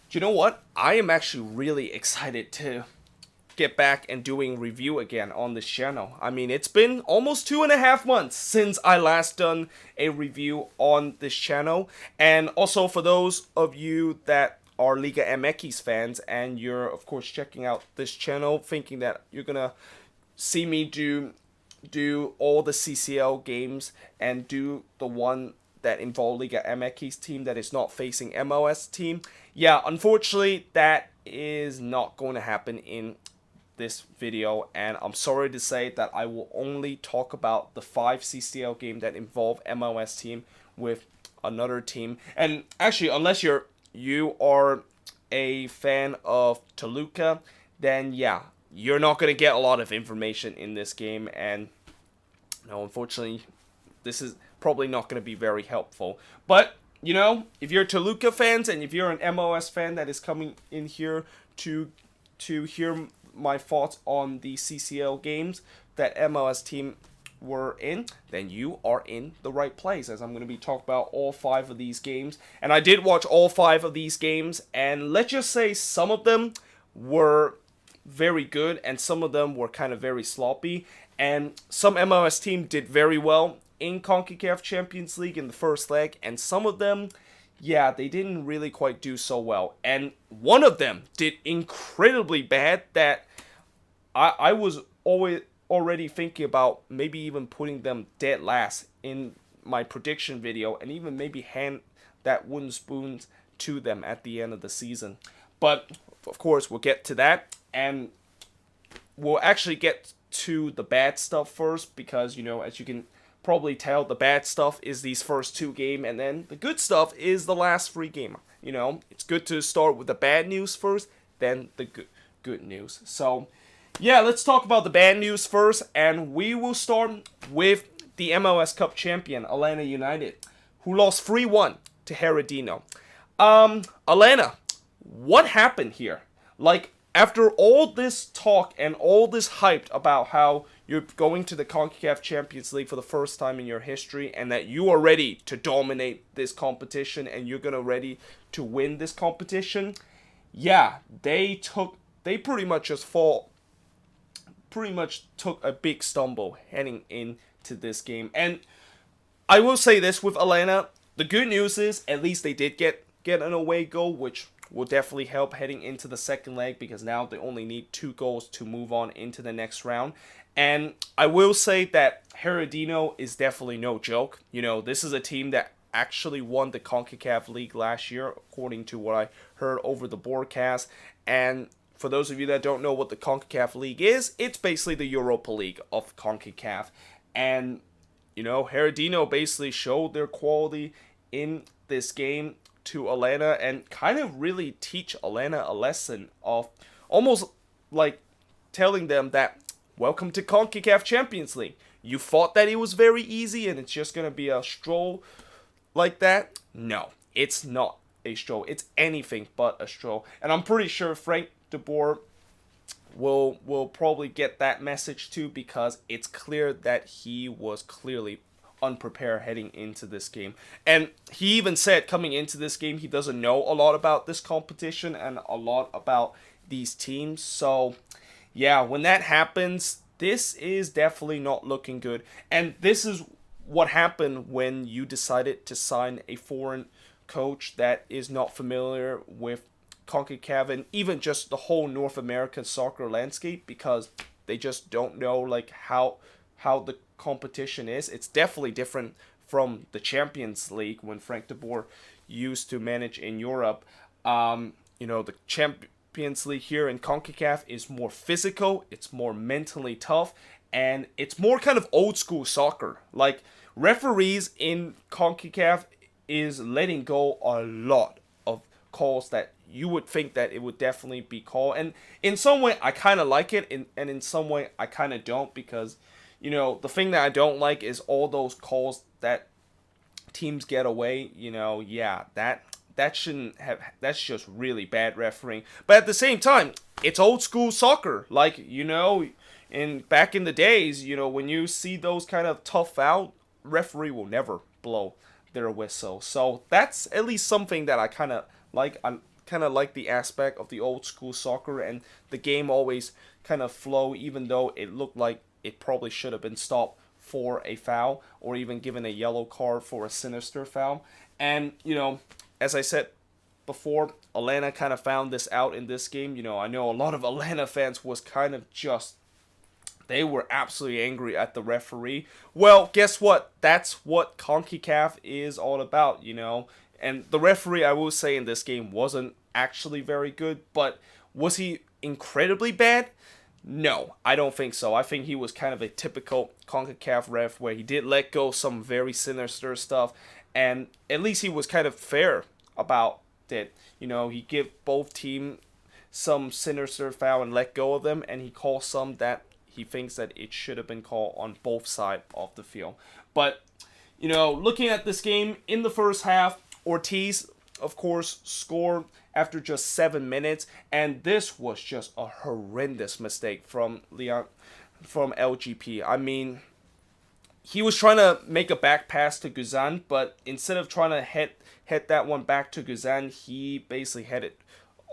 Do you know what? I am actually really excited to get back and doing review again on this channel. I mean, it's been almost 2.5 months since I last done a review on this channel. And also for those of you that are Liga MX fans and you're of course checking out this channel thinking that you're gonna see me do all the CCL games and do the one that involve Liga MX team that is not facing MLS team. Yeah, unfortunately that is not going to happen in this video, and I'm sorry to say that I will only talk about the 5 CCL game that involve MLS team with another team. And actually, unless you are a fan of Toluca, then yeah, you're not gonna get a lot of information in this game, and no, unfortunately, this is probably not gonna be very helpful. But you know, if you're Toluca fans and if you're an MLS fan that is coming in here to hear my thoughts on the CCL games that MLS team were in, then you are in the right place, as I'm going to be talking about all 5 of these games. And I did watch all 5 of these games, and let's just say some of them were very good and some of them were kind of very sloppy, and some MLS team did very well in CONCACAF Champions League in the first leg, and some of them, yeah, they didn't really quite do so well. And one of them did incredibly bad that I was already thinking about maybe even putting them dead last in my prediction video and even maybe hand that wooden spoon to them at the end of the season. But of course, we'll get to that, and we'll actually get to the bad stuff first because, you know, as you can probably tell, the bad stuff is these first 2 games, and then the good stuff is the last 3 games. You know, it's good to start with the bad news first, then the good news. So yeah, let's talk about the bad news first, and we will start with the MLS Cup champion, Atlanta United, who lost 3-1 to Heredino. Atlanta, what happened here? Like, after all this talk and all this hype about how you're going to the CONCACAF Champions League for the first time in your history and that you are ready to dominate this competition and you're gonna ready to win this competition, yeah, they pretty much took a big stumble heading into this game. And I will say this with Atlanta, the good news is at least they did get an away goal, which will definitely help heading into the second leg because now they only need 2 goals to move on into the next round. And I will say that Heredino is definitely no joke. You know, this is a team that actually won the CONCACAF League last year, according to what I heard over the broadcast. And for those of you that don't know what the CONCACAF League is, it's basically the Europa League of CONCACAF. And, you know, Heredino basically showed their quality in this game to Atlanta and kind of really teach Atlanta a lesson of almost like telling them that welcome to CONCACAF Champions League. You thought that it was very easy and it's just going to be a stroll like that? No, it's not a stroll. It's anything but a stroll. And I'm pretty sure Frank de Boer will probably get that message too, because it's clear that he was clearly unprepared heading into this game. And he even said coming into this game he doesn't know a lot about this competition and a lot about these teams. So yeah, when that happens, this is definitely not looking good. And this is what happened when you decided to sign a foreign coach that is not familiar with CONCACAF and even just the whole North American soccer landscape, because they just don't know like how the competition is. It's definitely different from the Champions League when Frank de Boer used to manage in Europe. You know, the Champions League here in CONCACAF is more physical, it's more mentally tough, and it's more kind of old school soccer. Like, referees in CONCACAF is letting go a lot of calls that you would think that it would definitely be called. And in some way, I kind of like it, and in some way, I kind of don't, because, you know, the thing that I don't like is all those calls that teams get away. You know, yeah, that shouldn't have. That's just really bad refereeing. But at the same time, it's old school soccer. Like, you know, back in the days, you know, when you see those kind of tough foul, referee will never blow their whistle. So that's at least something that I kind of like. I kind of like the aspect of the old school soccer, and the game always kind of flow, even though it looked like it probably should have been stopped for a foul or even given a yellow card for a sinister foul. And, as I said before, Atlanta kind of found this out in this game. I know a lot of Atlanta fans was kind of just, they were absolutely angry at the referee. Well, guess what? That's what CONCACAF is all about, And the referee, I will say, in this game wasn't actually very good, but was he incredibly bad? No, I don't think so. I think he was kind of a typical CONCACAF ref where he did let go some very sinister stuff, and at least he was kind of fair about it. He gave both teams some sinister foul and let go of them, and he called some that he thinks that it should have been called on both sides of the field. But, looking at this game, in the first half, Ortiz, of course, scored after just 7 minutes, and this was just a horrendous mistake from LGP. I mean, he was trying to make a back pass to Guzan, but instead of trying to head that one back to Guzan, he basically had it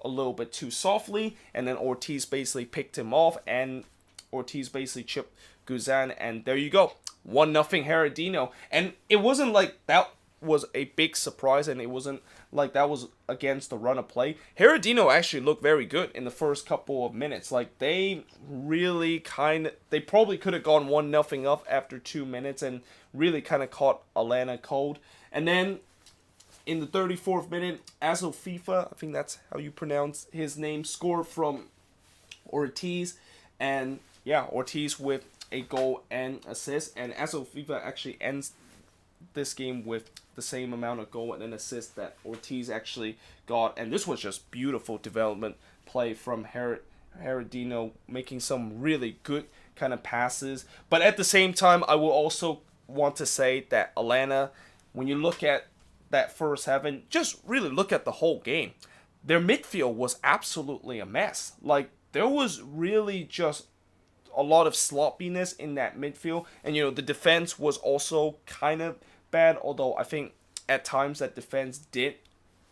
a little bit too softly, and then Ortiz basically picked him off, and Ortiz basically chipped Guzan, and there you go. 1-0 Herediano. And it wasn't like that was a big surprise, and it wasn't like that was against the run of play. Herediano actually looked very good in the first couple of minutes. Like, they really they probably could have gone 1-0 up after 2 minutes and really kind of caught Atlanta cold. And then in the 34th minute, Azo FIFA, I think that's how you pronounce his name, scored from Ortiz. And yeah, Ortiz with a goal and assist. And Azo FIFA actually ends this game with the same amount of goal and an assist that Ortiz actually got. And this was just beautiful development play from Herediano, making some really good kind of passes. But at the same time, I will also want to say that Atlanta, when you look at that first half and just really look at the whole game, their midfield was absolutely a mess. Like, there was really just a lot of sloppiness in that midfield. And, the defense was also kind of bad, although I think at times that defense did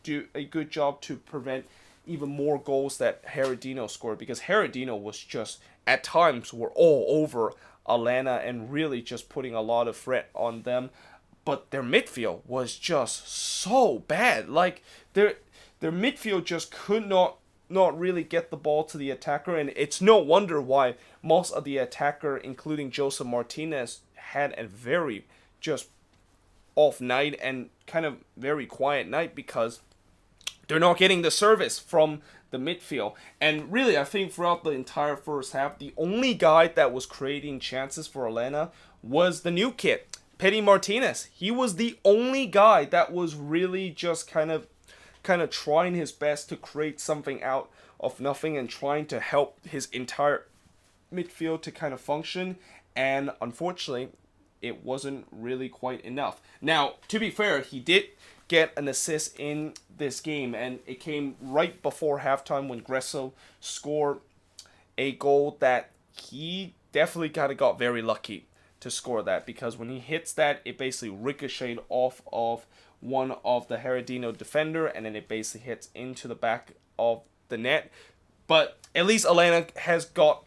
do a good job to prevent even more goals that Herediano scored, because Herediano was just, at times, were all over Atlanta and really just putting a lot of threat on them. But their midfield was just so bad. Like, their midfield just could not really get the ball to the attacker, and it's no wonder why most of the attacker, including Joseph Martinez, had a very just off night and kind of very quiet night, because they're not getting the service from the midfield. And really, I think throughout the entire first half, the only guy that was creating chances for Atlanta was the new kid, Petty Martinez. He was the only guy that was really just kind of trying his best to create something out of nothing and trying to help his entire midfield to kind of function. And unfortunately, it wasn't really quite enough. Now, to be fair, he did get an assist in this game, and it came right before halftime when Gresso scored a goal that he definitely kind of got very lucky to score that, because when he hits that, it basically ricocheted off of one of the Herediano defender, and then it basically hits into the back of the net. But at least Atlanta has got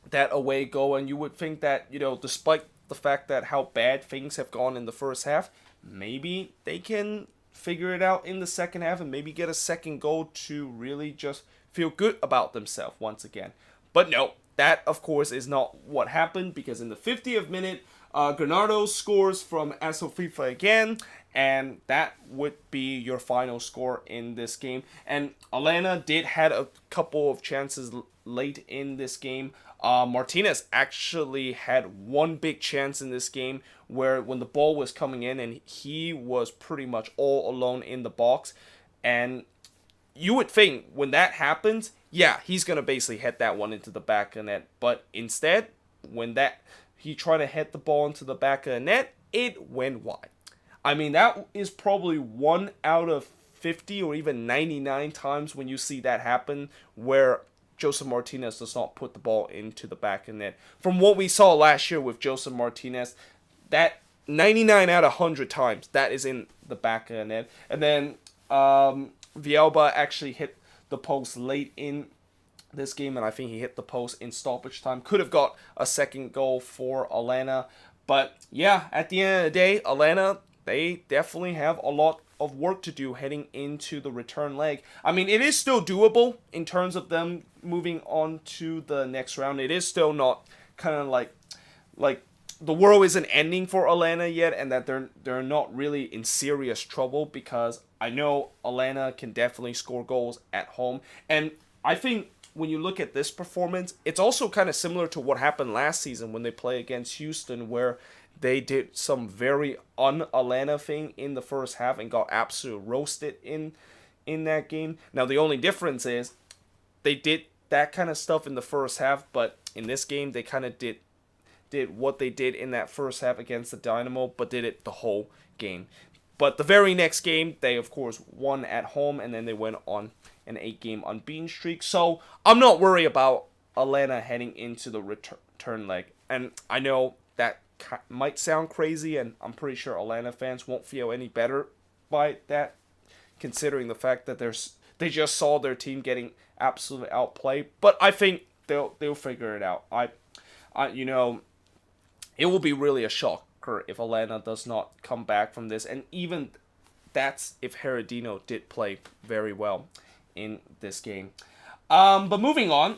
that away goal, and you would think that, despite the fact that how bad things have gone in the first half, maybe they can figure it out in the second half and maybe get a second goal to really just feel good about themselves once again. But no, that of course is not what happened, because in the 50th minute, Granado scores from Azo FIFA again, and that would be your final score in this game. And Atlanta did had a couple of chances late in this game. Martinez actually had one big chance in this game where when the ball was coming in and he was pretty much all alone in the box, and you would think when that happens, yeah, he's going to basically head that one into the back of the net. But instead, when he tried to head the ball into the back of the net, it went wide. I mean, that is probably 1 out of 50 or even 99 times when you see that happen, where Joseph Martinez does not put the ball into the back of the net. From what we saw last year with Joseph Martinez, that 99 out of 100 times, that is in the back of the net. And then Villalba actually hit the post late in this game, and I think he hit the post in stoppage time. Could have got a second goal for Atlanta. But yeah, at the end of the day, Atlanta, they definitely have a lot of work to do heading into the return leg. I mean, it is still doable in terms of them moving on to the next round. It is still not kind of like the world isn't ending for Atlanta yet, and that they're not really in serious trouble, because I know Atlanta can definitely score goals at home. And I think when you look at this performance, it's also kind of similar to what happened last season when they play against Houston, where they did some very un-Atlanta thing in the first half and got absolutely roasted in that game. Now, the only difference is they did that kind of stuff in the first half, but in this game, they kind of did what they did in that first half against the Dynamo, but did it the whole game. But the very next game, they, of course, won at home, and then they went on an 8-game unbeaten streak. So I'm not worried about Atlanta heading into the return leg. And I know that might sound crazy, and I'm pretty sure Atlanta fans won't feel any better by that, considering the fact that they just saw their team getting absolutely outplayed. But I think they'll figure it out. It will be really a shocker if Atlanta does not come back from this, and even that's if Herediano did play very well in this game. But moving on,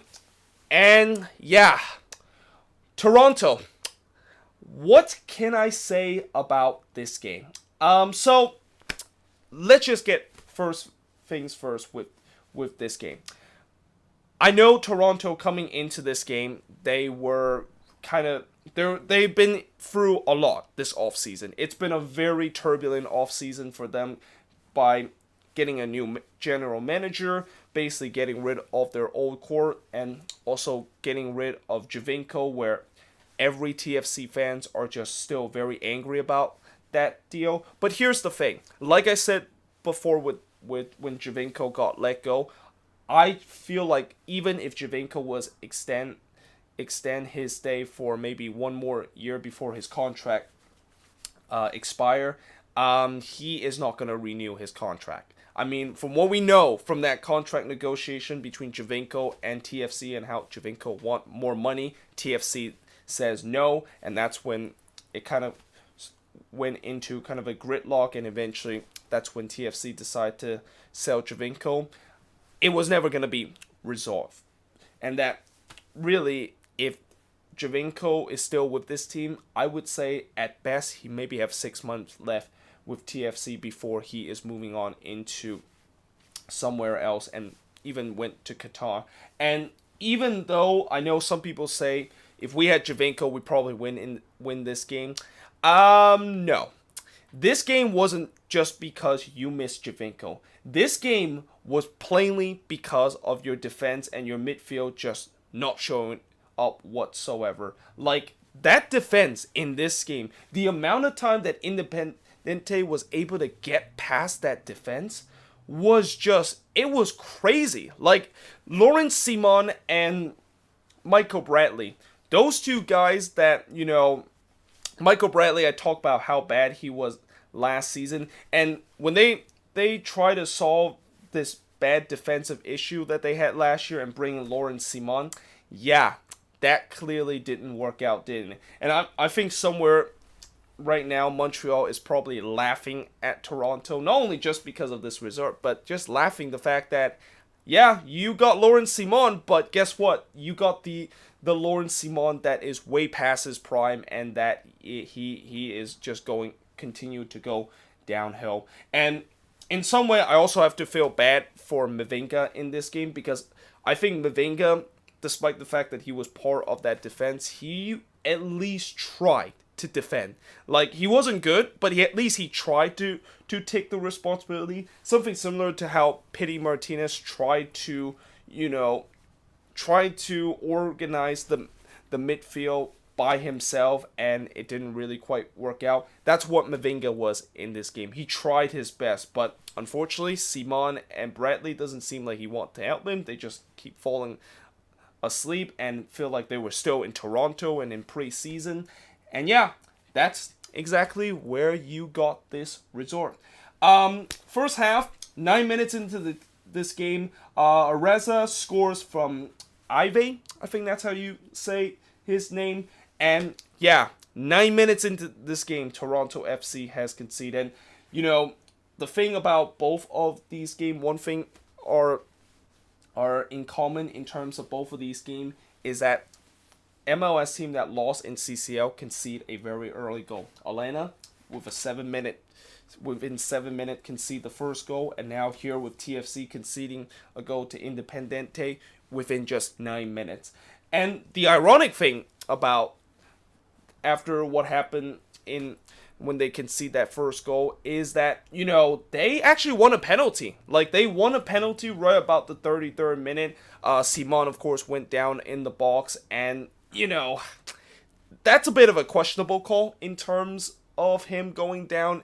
and yeah, Toronto. What can I say about this game? So let's just get first things first with this game. I know Toronto coming into this game, they've been through a lot this offseason. It's been a very turbulent offseason for them by getting a new general manager, basically getting rid of their old core, and also getting rid of Giovinco, where every TFC fans are just still very angry about that deal. But here's the thing. Like I said before with when Giovinco got let go, I feel like even if Giovinco was extend his stay for maybe one more year before his contract expire, he is not going to renew his contract. I mean, from what we know from that contract negotiation between Giovinco and TFC, and how Giovinco want more money, TFC says no, and that's when it kind of went into kind of a gridlock, and eventually that's when TFC decided to sell Giovinco. It was never going to be resolved, and that really, if Giovinco is still with this team, I would say at best he maybe have 6 months left with TFC before he is moving on into somewhere else, and even went to Qatar. And even though I know some people say if we had Giovinco, we'd probably win this game. No. This game wasn't just because you missed Giovinco. This game was plainly because of your defense and your midfield just not showing up whatsoever. Like, that defense in this game, the amount of time that Independiente was able to get past that defense was just, it was crazy. Like, Lawrence Simon and Michael Bradley, those two guys that, Michael Bradley, I talked about how bad he was last season, and when they try to solve this bad defensive issue that they had last year and bring in Lawrence Simon, yeah, that clearly didn't work out, didn't it? And I think somewhere right now Montreal is probably laughing at Toronto, not only just because of this result, but just laughing the fact that, yeah, you got Lawrence Simon, but guess what? You got the Lawrence Simon that is way past his prime, and that he is just continue to go downhill. And in some way, I also have to feel bad for Mavinga in this game, because I think Mavinga, despite the fact that he was part of that defense, he at least tried to defend. Like, he wasn't good, but at least he tried to take the responsibility. Something similar to how Pity Martinez tried to organize the midfield by himself, and it didn't really quite work out. That's what Mavinga was in this game. He tried his best, but unfortunately, Simon and Bradley doesn't seem like he want to help him. They just keep falling asleep and feel like they were still in Toronto and in preseason. And yeah, that's exactly where you got this result. First half, 9 minutes into this game, Areza scores from Ive. I think that's how you say his name. And yeah, 9 minutes into this game, Toronto FC has conceded. You know, the thing about both of these games, one thing are in common in terms of both of these games is that MLS team that lost in CCL concede a very early goal. Atlanta with within 7 minutes concede the first goal, and now here with TFC conceding a goal to Independiente within just 9 minutes. And the ironic thing about after what happened in when they concede that first goal is that, you know, they actually won a penalty. Like, they won a penalty right about the 33rd minute. Simon, of course, went down in the box, and, you know, that's a bit of a questionable call in terms of him going down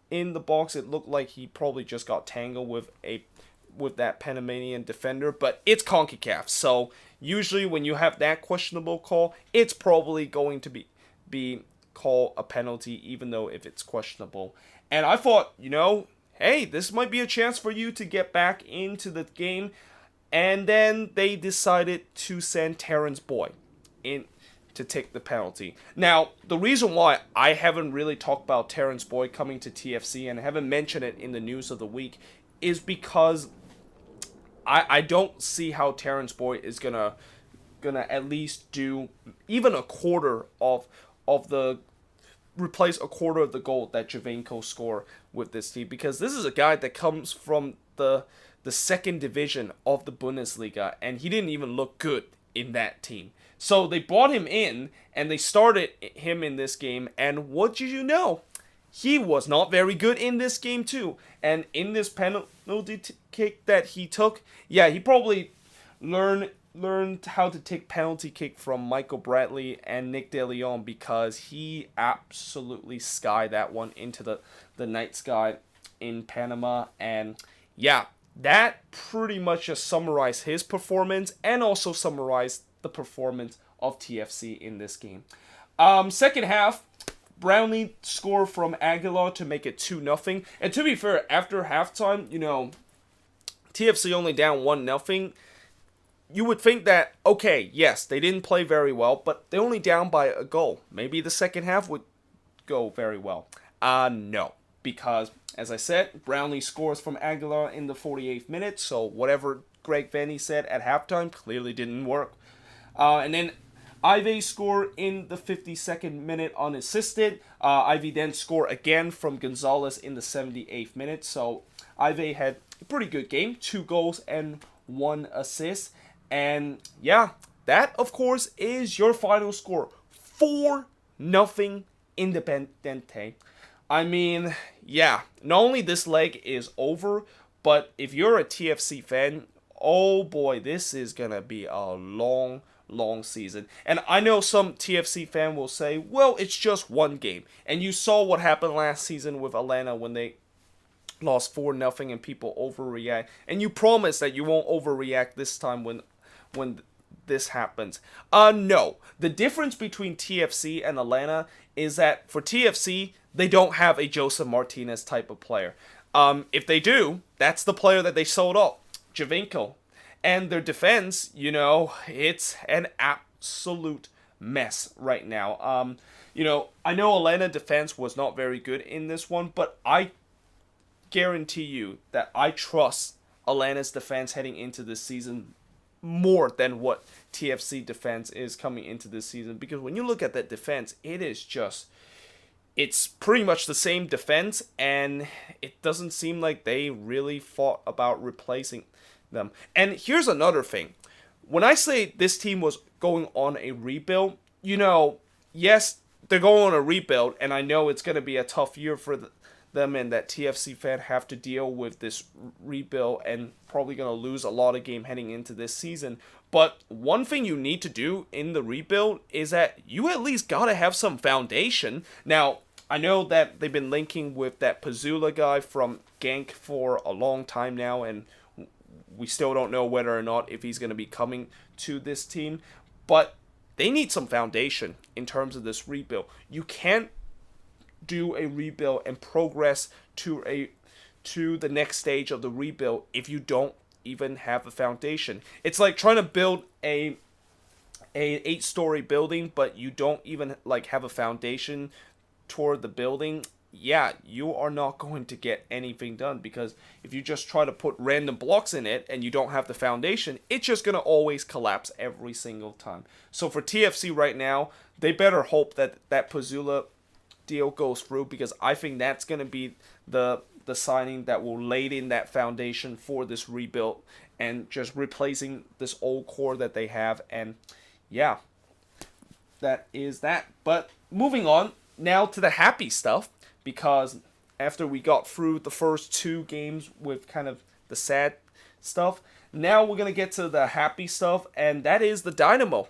in the box. It looked like he probably just got tangled with that Panamanian defender, but it's CONCACAF, so usually when you have that questionable call, it's probably going to be call a penalty, even though if it's questionable. And I thought, you know, hey, this might be a chance for you to get back into the game. And then they decided to send Terrence Boyd in to take the penalty. Now, the reason why I haven't really talked about Terrence Boyd coming to TFC and haven't mentioned it in the news of the week is because I don't see how Terrence Boyd is gonna at least do even a quarter of the replace a quarter of the goal that Javinko scored with this team, because this is a guy that comes from the second division of the Bundesliga, and he didn't even look good in that team. So they brought him in and they started him in this game, and what did you know? He was not very good in this game too. And in this penalty kick that he took, yeah, he probably learned how to take penalty kick from Michael Bradley and Nick De Leon, because he absolutely skied that one into the night sky in Panama. And yeah, that pretty much just summarized his performance and also summarized the performance of TFC in this game. Second half, Brownlee scored from Aguilar to make it 2-0. And to be fair, after halftime, you know, TFC only down 1-0. You would think that, okay, yes, they didn't play very well, but they only down by a goal. Maybe the second half would go very well. No. Because, as I said, Brownlee scores from Aguilar in the 48th minute, so whatever Greg Vanny said at halftime clearly didn't work. And then Ive scored in the 52nd minute unassisted. Ive then scored again from Gonzalez in the 78th minute, so Ive had a pretty good game, 2 goals and 1 assist. And yeah, that of course is your final score. 4-0 Independiente. I mean, yeah, not only this leg is over, but if you're a TFC fan, oh boy, this is gonna be a long season. And I know some TFC fan will say, well, it's just one game. And you saw what happened last season with Atlanta when they lost 4-0 and people overreact. And you promise that you won't overreact this time when this happens. No. The difference between TFC and Atlanta is that for TFC, they don't have a Joseph Martinez type of player. If they do, that's the player that they sold off, Javinko. And their defense, you know, it's an absolute mess right now. You know, I know Atlanta defense was not very good in this one, but I guarantee you that I trust Atlanta's defense heading into this season more than what TFC defense is coming into this season. Because when you look at that defense, it's pretty much the same defense, and it doesn't seem like they really thought about replacing them. And here's another thing. When I say this team was going on a rebuild, you know, yes, they're going on a rebuild, and I know it's going to be a tough year for them, and that TFC fan have to deal with this rebuild and probably going to lose a lot of game heading into this season. But one thing you need to do in the rebuild is that you at least got to have some foundation. Now, I know that they've been linking with that Pazula guy from Genk for a long time now, and we still don't know whether or not if he's going to be coming to this team. But they need some foundation in terms of this rebuild. You can't do a rebuild and progress to to the next stage of the rebuild if you don't even have a foundation. It's like trying to build a 8-story building, but you don't even like have a foundation toward the building. Yeah, you are not going to get anything done, because if you just try to put random blocks in it and you don't have the foundation, it's just going to always collapse every single time. So for TFC right now, they better hope that that Pazula deal goes through, because I think that's going to be the signing that will lay in that foundation for this rebuild and just replacing this old core that they have. And yeah, that is that. But moving on now to the happy stuff, because after we got through the first 2 games with kind of the sad stuff, now we're going to get to the happy stuff, and that is the Dynamo.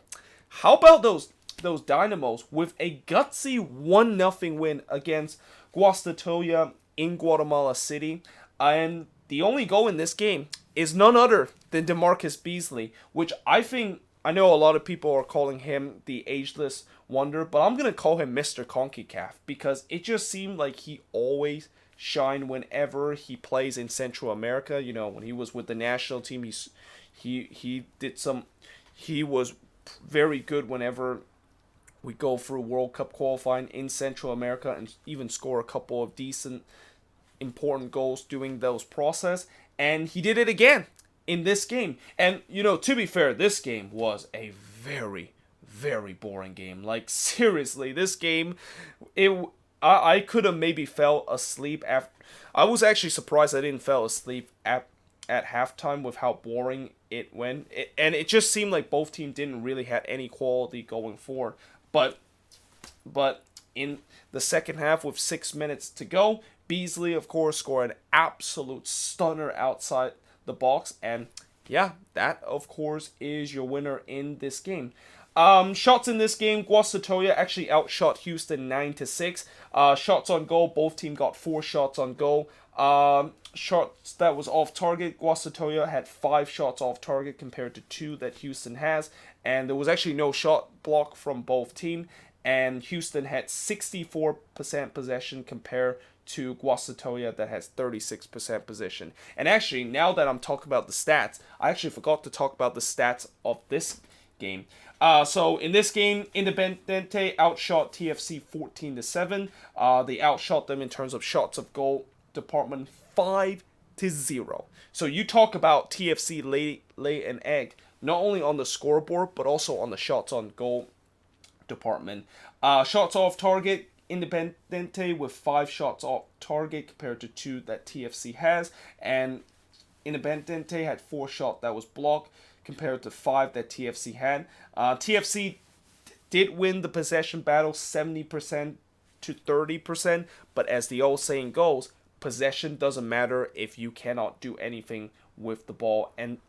How about those Dynamos with a gutsy 1-0 win against Guastatoya in Guatemala City? And the only goal in this game is none other than DeMarcus Beasley, which I know a lot of people are calling him the ageless wonder, but I'm going to call him Mr. CONCACAF, because it just seemed like he always shined whenever he plays in Central America. You know, when he was with the national team, he was very good whenever we go through World Cup qualifying in Central America, and even score a couple of decent, important goals doing those process. And he did it again in this game. And, you know, to be fair, this game was a very, very boring game. Like, seriously, this game, I could have maybe fell asleep after. I was actually surprised I didn't fall asleep at halftime with how boring it went. And it just seemed like both teams didn't really have any quality going forward. But in the second half, with 6 minutes to go, Beasley, of course, scored an absolute stunner outside the box. And yeah, that, of course, is your winner in this game. Shots in this game, Guastatoya actually outshot Houston 9-6. Shots on goal, both teams got 4 shots on goal. Shots that was off target, Guastatoya had 5 shots off target compared to 2 that Houston has. And there was actually no shot block from both teams. And Houston had 64% possession compared to Guastatoya that has 36% possession. And actually, now that I'm talking about the stats, I actually forgot to talk about the stats of this game. So in this game, Independiente outshot TFC 14-7. They outshot them in terms of shots of goal department 5-0. So you talk about TFC lay an egg, not only on the scoreboard, but also on the shots on goal department. Shots off target, Independiente with 5 shots off target compared to 2 that TFC has. And Independiente had 4 shots that was blocked compared to 5 that TFC had. TFC did win the possession battle 70% to 30%, but as the old saying goes, possession doesn't matter if you cannot do anything with the ball, and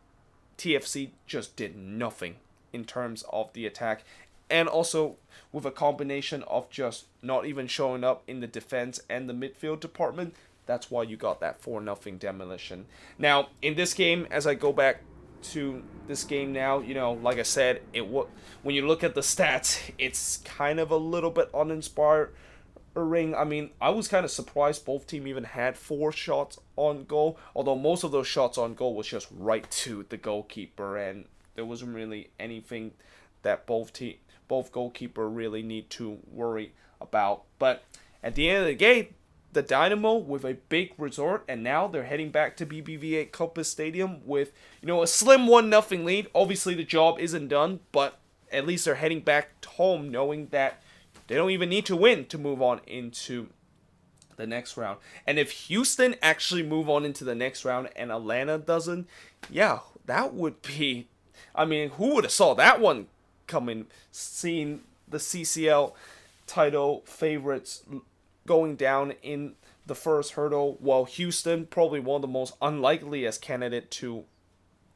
TFC just did nothing in terms of the attack, and also with a combination of just not even showing up in the defense and the midfield department. That's why you got that 4-0 demolition. Now, in this game, as I go back to this game now, you know, like I said, when you look at the stats, it's kind of a little bit uninspiring. I mean, I was kind of surprised both teams even had 4 shots on goal, although most of those shots on goal was just right to the goalkeeper, and there wasn't really anything that both goalkeeper really need to worry about. But at the end of the game, the Dynamo with a big result, and now they're heading back to BBVA Compass Stadium with, you know, a slim 1-0 lead. Obviously, the job isn't done, but at least they're heading back home knowing that they don't even need to win to move on into the next round. And if Houston actually move on into the next round and Atlanta doesn't, yeah, that would be, I mean, who would have saw that one coming, seeing the CCL title favorites going down in the first hurdle, while Houston, probably one of the most unlikeliest candidate to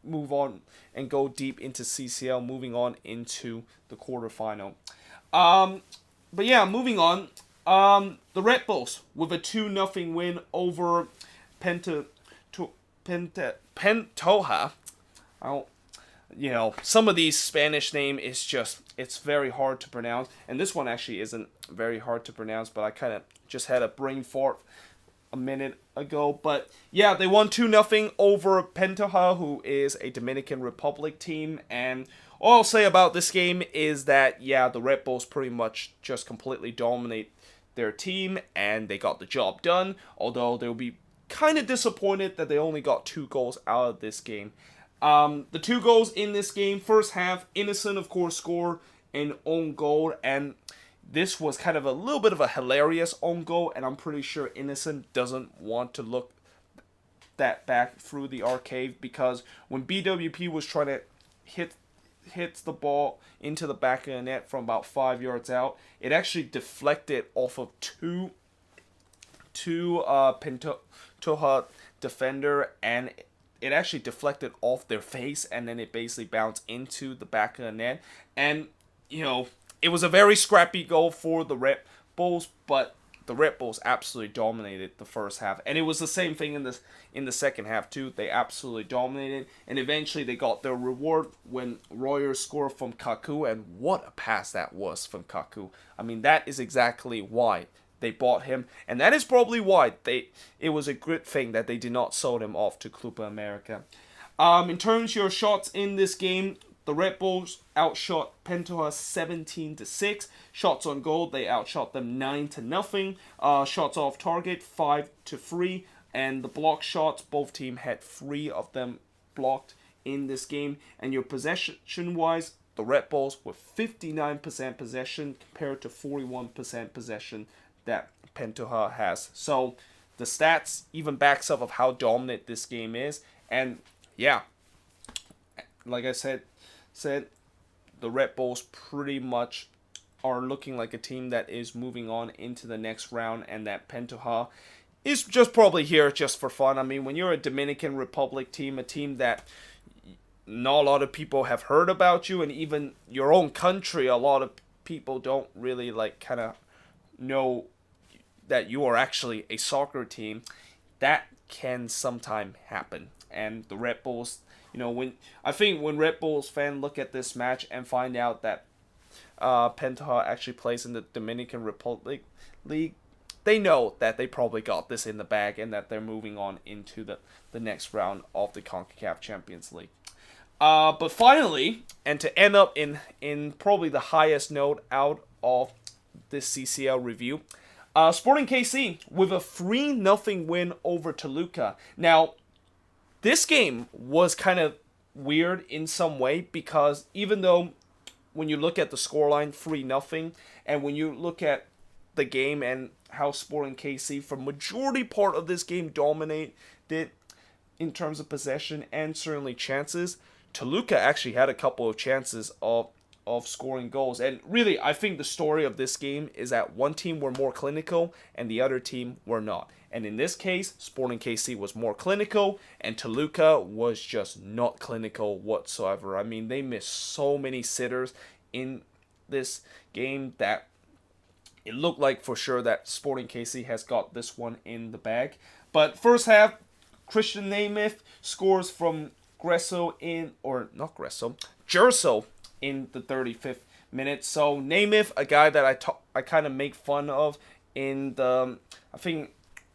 move on and go deep into CCL, moving on into the quarterfinal. But yeah, moving on. The Red Bulls with a 2-0 win over Pantoja. You know, some of these Spanish name is just, it's very hard to pronounce. And this one actually isn't very hard to pronounce, but I kind of just had a brain fart a minute ago. But yeah, they won 2-0 over Pentoja, who is a Dominican Republic team. And all I'll say about this game is that, yeah, the Red Bulls pretty much just completely dominate their team, and they got the job done, although they'll be kind of disappointed that they only got 2 goals out of this game. The 2 goals in this game, first half, Innocent, of course, scored an own goal, and this was kind of a little bit of a hilarious own goal, and I'm pretty sure Innocent doesn't want to look that back through the arcade, because when BWP was trying to hits the ball into the back of the net from about 5 yards out, it actually deflected off of two Pentoja defender, and it actually deflected off their face, and then it basically bounced into the back of the net. And it was a very scrappy goal for the Red Bulls, but the Red Bulls absolutely dominated the first half, and it was the same thing in the second half too. They absolutely dominated, and eventually they got their reward when Royer scored from Kaku, and what a pass that was from Kaku. I mean, that is exactly why they bought him, and that is probably why it was a good thing that they did not sell him off to Club America. In terms of your shots in this game, the Red Bulls outshot Pentoja 17-6. Shots on goal, they outshot them 9-0. Shots off target 5-3, and the block shots, both teams had 3 of them blocked in this game. And your possession wise, the Red Bulls were 59% possession compared to 41% possession that Pentoja has. So the stats even backs up of how dominant this game is. And yeah, like I said, the Red Bulls pretty much are looking like a team that is moving on into the next round, and that Pentoja is just probably here just for fun. I mean, when you're a Dominican Republic team, a team that not a lot of people have heard about you, and even your own country, a lot of people don't really kind of know that you are actually a soccer team, that can sometime happen. And the Red Bulls, when Red Bulls fans look at this match and find out that Pentoja actually plays in the Dominican Republic League, they know that they probably got this in the bag, and that they're moving on into the next round of the CONCACAF Champions League. But finally, and to end up in probably the highest note out of this CCL review, Sporting KC with a 3-0 win over Toluca. Now, this game was kind of weird in some way, because even though when you look at the scoreline 3-0, and when you look at the game and how Sporting KC for majority part of this game dominated in terms of possession and certainly chances, Toluca actually had a couple of chances of scoring goals. And really, I think the story of this game is that one team were more clinical and the other team were not. And in this case, Sporting KC was more clinical, and Toluca was just not clinical whatsoever. I mean, they missed so many sitters in this game that it looked like for sure that Sporting KC has got this one in the bag. But first half, Christian Nemeth scores from Gerso in the 35th minute. So Nemeth, a guy that I kind of make fun of in the, I think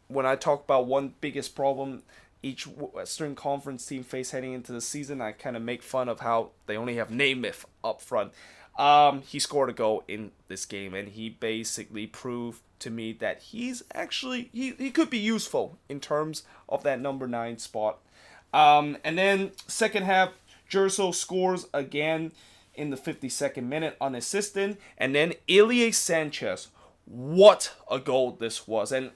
when I talk about one biggest problem each Western Conference team face heading into the season, I kind of make fun of how they only have Nemeth up front. He scored a goal in this game, and he basically proved to me that he's actually, he could be useful in terms of that number 9 spot. And then second half, Gerso scores again in the 52nd minute unassisted, and then Ilie Sanchez, what a goal this was. And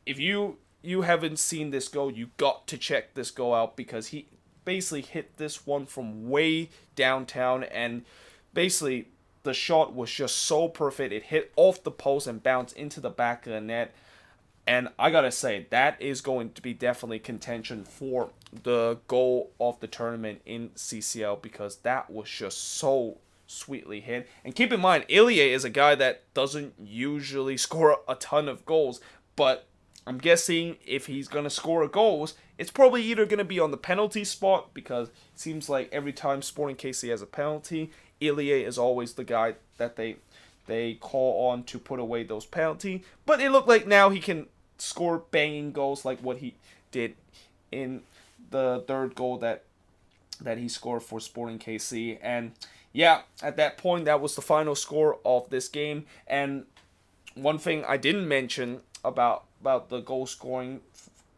if you haven't seen this goal, you got to check this goal out, because he basically hit this one from way downtown, and basically the shot was just so perfect. It hit off the post and bounced into the back of the net. And I gotta say, that is going to be definitely contention for the goal of the tournament in CCL, because that was just so sweetly hit. And keep in mind, Ilie is a guy that doesn't usually score a ton of goals, but I'm guessing if he's going to score goals, it's probably either going to be on the penalty spot, because it seems like every time Sporting KC has a penalty, Ilie is always the guy that they call on to put away those penalties. But it looked like now he can score banging goals like what he did in the third goal that he scored for Sporting KC. And yeah, at that point, that was the final score of this game. And one thing I didn't mention about the goal scoring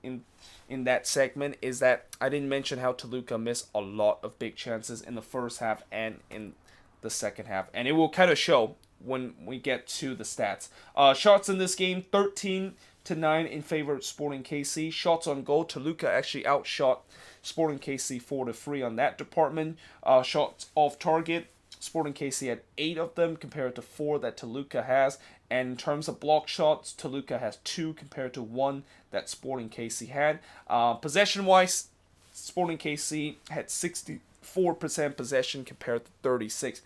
in that segment is that I didn't mention how Toluca missed a lot of big chances in the first half and in the second half, and it will kind of show when we get to the stats. Shots in this game, 13-9 in favor of Sporting KC. Shots on goal, Toluca actually outshot Sporting KC 4-3 on that department. Shots off target, Sporting KC had 8 of them compared to 4 that Toluca has. And in terms of block shots, Toluca has 2 compared to 1 that Sporting KC had. Possession-wise, Sporting KC had 64% possession compared to 36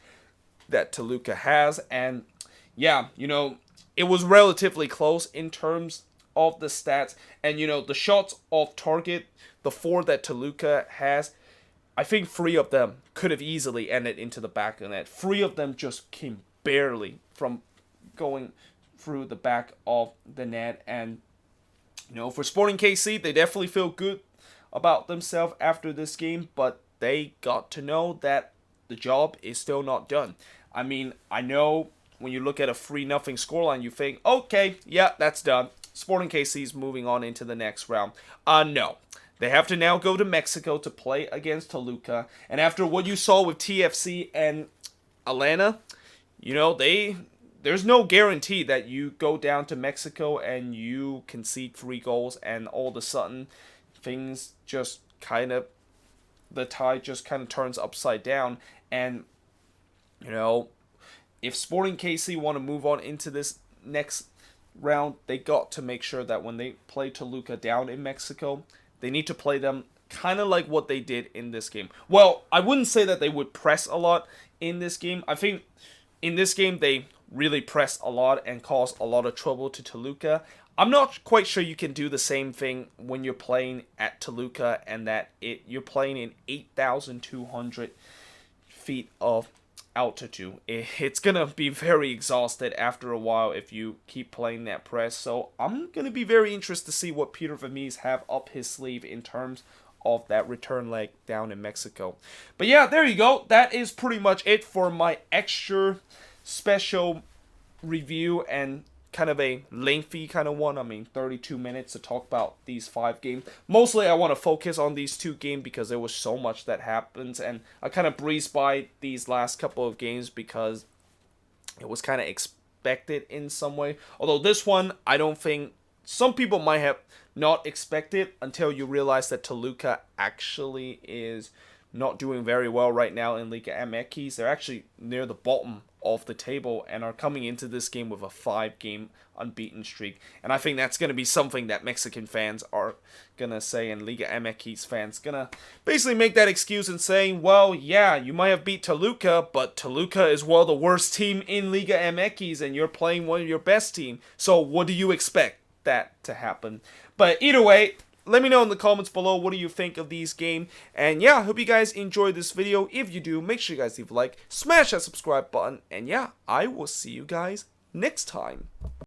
that Toluca has. And yeah, it was relatively close in terms of the stats. And the shots off target, the 4 that Toluca has, I think 3 of them could have easily ended into the back of the net. 3 of them just came barely from going through the back of the net. And for Sporting KC, they definitely feel good about themselves after this game, but they got to know that the job is still not done. I mean, I know when you look at a 3-0 scoreline, you think, okay, yeah, that's done. Sporting KC is moving on into the next round. No. They have to now go to Mexico to play against Toluca. And after what you saw with TFC and Atlanta, there's no guarantee that you go down to Mexico and you concede 3 goals and all of a sudden things just the tide just kind of turns upside down. And, if Sporting KC want to move on into this next round, they got to make sure that when they play Toluca down in Mexico, they need to play them kind of like what they did in this game. Well, I wouldn't say that they would press a lot in this game. I think in this game they really pressed a lot and caused a lot of trouble to Toluca. I'm not quite sure you can do the same thing when you're playing at Toluca and that you're playing in 8,200 feet of altitude. It's going to be very exhausted after a while if you keep playing that press. So I'm going to be very interested to see what Peter Vermes have up his sleeve in terms of that return leg down in Mexico. But yeah, there you go. That is pretty much it for my extra special review and kind of a lengthy kind of one. I mean, 32 minutes to talk about these 5 games. Mostly I want to focus on these 2 games because there was so much that happens, and I kind of breezed by these last couple of games because it was kind of expected in some way. Although this one, I don't think some people might have not expected until you realize that Toluca actually is not doing very well right now in Liga MX. They're actually near the bottom of the table and are coming into this game with a 5-game unbeaten streak. And I think that's going to be something that Mexican fans are going to say, and Liga MX fans going to basically make that excuse and saying, well, yeah, you might have beat Toluca, but Toluca is one of the worst team in Liga MX and you're playing one of your best team. So what do you expect that to happen? But either way, let me know in the comments below what do you think of these games. And yeah, I hope you guys enjoyed this video. If you do, make sure you guys leave a like, smash that subscribe button, and yeah, I will see you guys next time.